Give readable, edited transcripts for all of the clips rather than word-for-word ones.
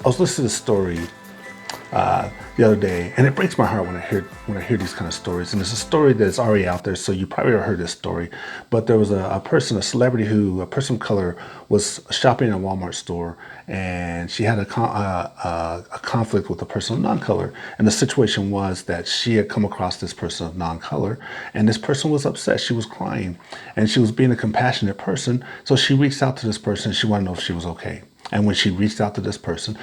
was listening to a story the other day, and it breaks my heart when I hear these kind of stories. And it's a story that's already out there, so you probably already heard this story. But there was a celebrity, a person of color, was shopping in a Walmart store, and she had a conflict with a person of non-color. And the situation was that she had come across this person of non-color, and this person was upset. She was crying, and she was being a compassionate person. So she reached out to this person. She wanted to know if she was okay. And when she reached out to this person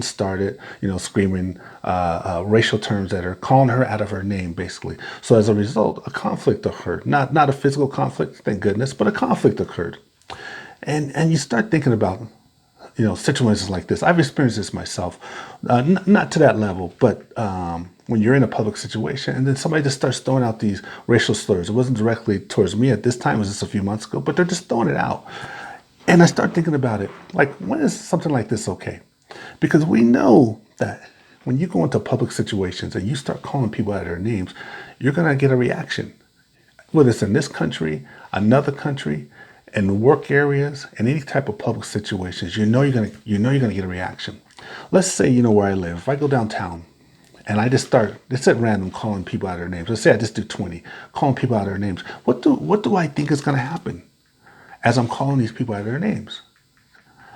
started, screaming racial terms at her, calling her out of her name, basically. So as a result, a conflict occurred. Not a physical conflict, thank goodness, but a conflict occurred. And you start thinking about, situations like this. I've experienced this myself, not to that level, but when you're in a public situation and then somebody just starts throwing out these racial slurs. It wasn't directly towards me at this time, it was just a few months ago, but they're just throwing it out. And I start thinking about it, like, when is something like this okay? Because we know that when you go into public situations and you start calling people out of their names, you're going to get a reaction. Whether it's in this country, another country, in work areas, in any type of public situations, you're going to get a reaction. Let's say, where I live. If I go downtown and I just start, it's at random, calling people out of their names. Let's say I just do 20, calling people out of their names. What do I think is going to happen? As I'm calling these people out of their names,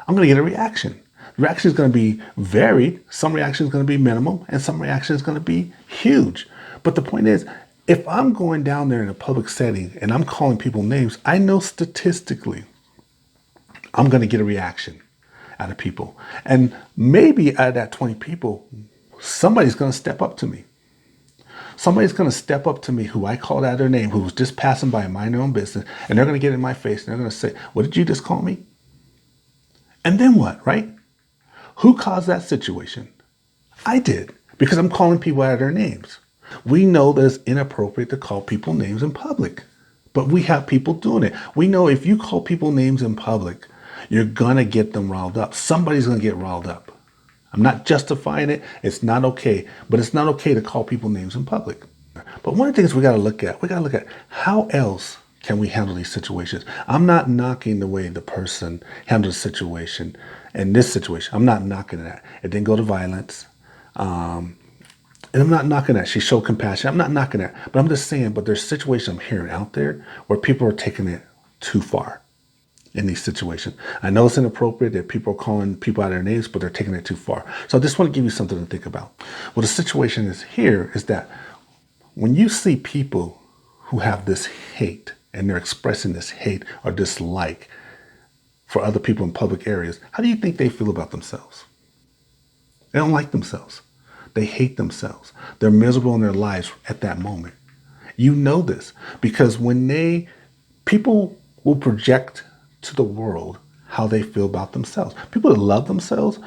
I'm going to get a reaction. The reaction is going to be varied. Some reaction is going to be minimal, and some reaction is going to be huge. But the point is, if I'm going down there in a public setting and I'm calling people names, I know statistically I'm going to get a reaction out of people. And maybe out of that 20 people, somebody's going to step up to me. Somebody's going to step up to me who I called out their name, who was just passing by, minding their own business, and they're going to get in my face and they're going to say, "What did you just call me?" And then what, right? Who caused that situation? I did, because I'm calling people out of their names. We know that it's inappropriate to call people names in public, but we have people doing it. We know if you call people names in public, you're going to get them riled up. Somebody's going to get riled up. I'm not justifying it. It's not okay. But it's not okay to call people names in public. But one of the things we got to look at how else can we handle these situations? I'm not knocking the way the person handled the situation in this situation. I'm not knocking that. It didn't go to violence. And I'm not knocking that. She showed compassion. I'm not knocking that. But I'm just saying, but there's situations I'm hearing out there where people are taking it too far. In these situations, I know it's inappropriate that people are calling people out of their names, but they're taking it too far. So I just want to give you something to think about. Well, the situation is here is that when you see people who have this hate and they're expressing this hate or dislike for other people in public areas, how do you think they feel about themselves? They don't like themselves. They hate themselves. They're miserable in their lives at that moment. You know this because people will project to the world how they feel about themselves. People that love themselves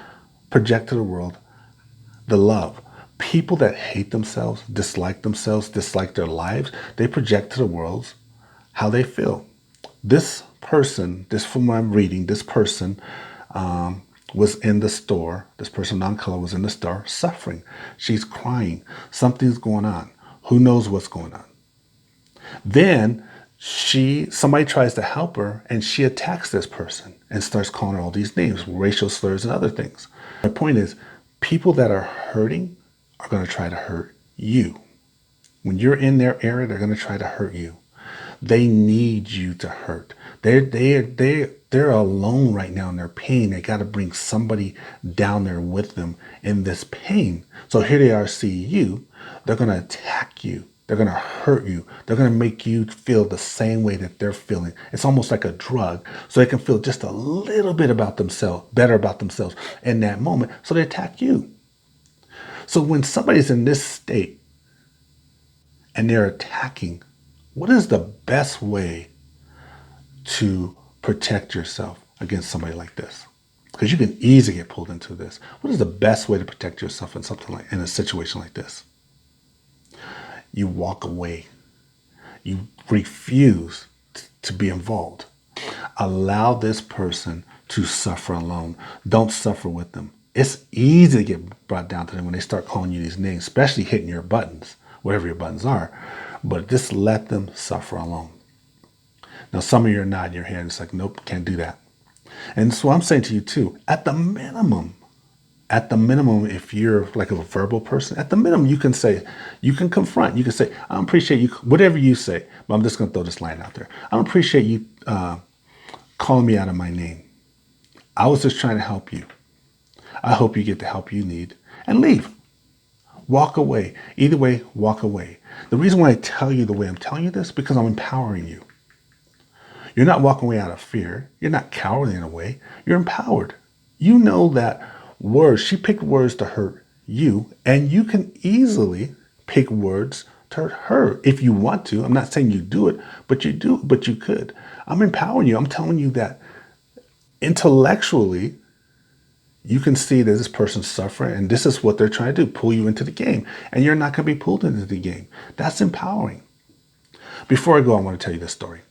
project to the world the love. People that hate themselves, dislike their lives, they project to the world how they feel. This person, from what I'm reading, this person was in the store. This person, non-color, was in the store suffering. She's crying. Something's going on. Who knows what's going on? Then somebody tries to help her and she attacks this person and starts calling her all these names, racial slurs and other things. My point is, people that are hurting are going to try to hurt you. When you're in their area, they're going to try to hurt you. They need you to hurt. They're alone right now in their pain. They got to bring somebody down there with them in this pain. So here they are, see you. They're going to attack you. They're going to hurt you. They're going to make you feel the same way that they're feeling. It's almost like a drug. So they can feel just a little bit better about themselves in that moment. So they attack you. So when somebody's in this state and they're attacking, what is the best way to protect yourself against somebody like this? Because you can easily get pulled into this. What is the best way to protect yourself in a situation like this? You walk away. You refuse to be involved. Allow this person to suffer alone. Don't suffer with them. It's easy to get brought down to them when they start calling you these names, especially hitting your buttons, whatever your buttons are. But just let them suffer alone. Now, some of you are nodding your head. It's like, nope, can't do that. And so I'm saying to you too, at the minimum, At the minimum, if you're like a verbal person, at the minimum, you can say, you can confront, you can say, I don't appreciate you, whatever you say, but I'm just going to throw this line out there. I don't appreciate you calling me out of my name. I was just trying to help you. I hope you get the help you need and leave. Walk away. Either way, walk away. The reason why I tell you the way I'm telling you this, because I'm empowering you. You're not walking away out of fear. You're not cowardly in a way. You're empowered. You know that words, she picked words to hurt you, and you can easily pick words to hurt her if you want to. I'm not saying you do it, but you could. I'm empowering you. I'm telling you that intellectually, you can see that this person's suffering, and this is what they're trying to do, pull you into the game. And you're not going to be pulled into the game. That's empowering. Before I go, I want to tell you this story.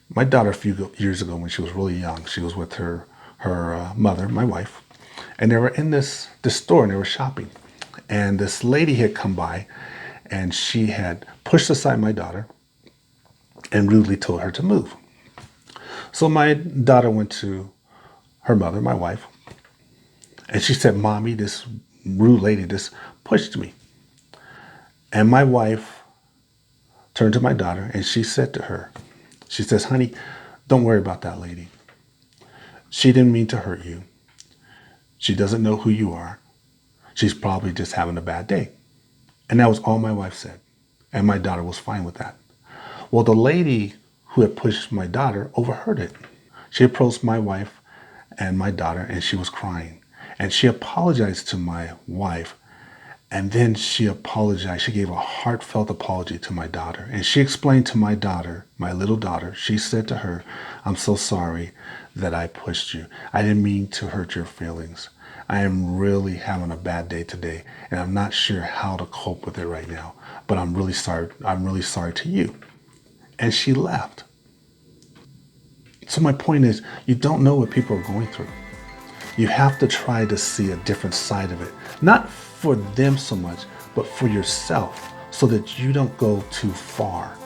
My daughter, a few years ago, when she was really young, she was with her mother, my wife, and they were in this store and they were shopping. And this lady had come by and she had pushed aside my daughter and rudely told her to move. So my daughter went to her mother, my wife, and she said, Mommy, this rude lady just pushed me. And my wife turned to my daughter and she said to her, she says, honey, don't worry about that lady. She didn't mean to hurt you. She doesn't know who you are. She's probably just having a bad day. And that was all my wife said. And my daughter was fine with that. Well, the lady who had pushed my daughter overheard it. She approached my wife and my daughter and she was crying. And she apologized to my wife. And then she apologized. She gave a heartfelt apology to my daughter. And she explained to my daughter, my little daughter, she said to her, I'm so sorry that I pushed you. I didn't mean to hurt your feelings. I am really having a bad day today, and I'm not sure how to cope with it right now. But I'm really sorry. I'm really sorry to you. And she left. So my point is, you don't know what people are going through. You have to try to see a different side of it. Not for them so much, but for yourself, so that you don't go too far.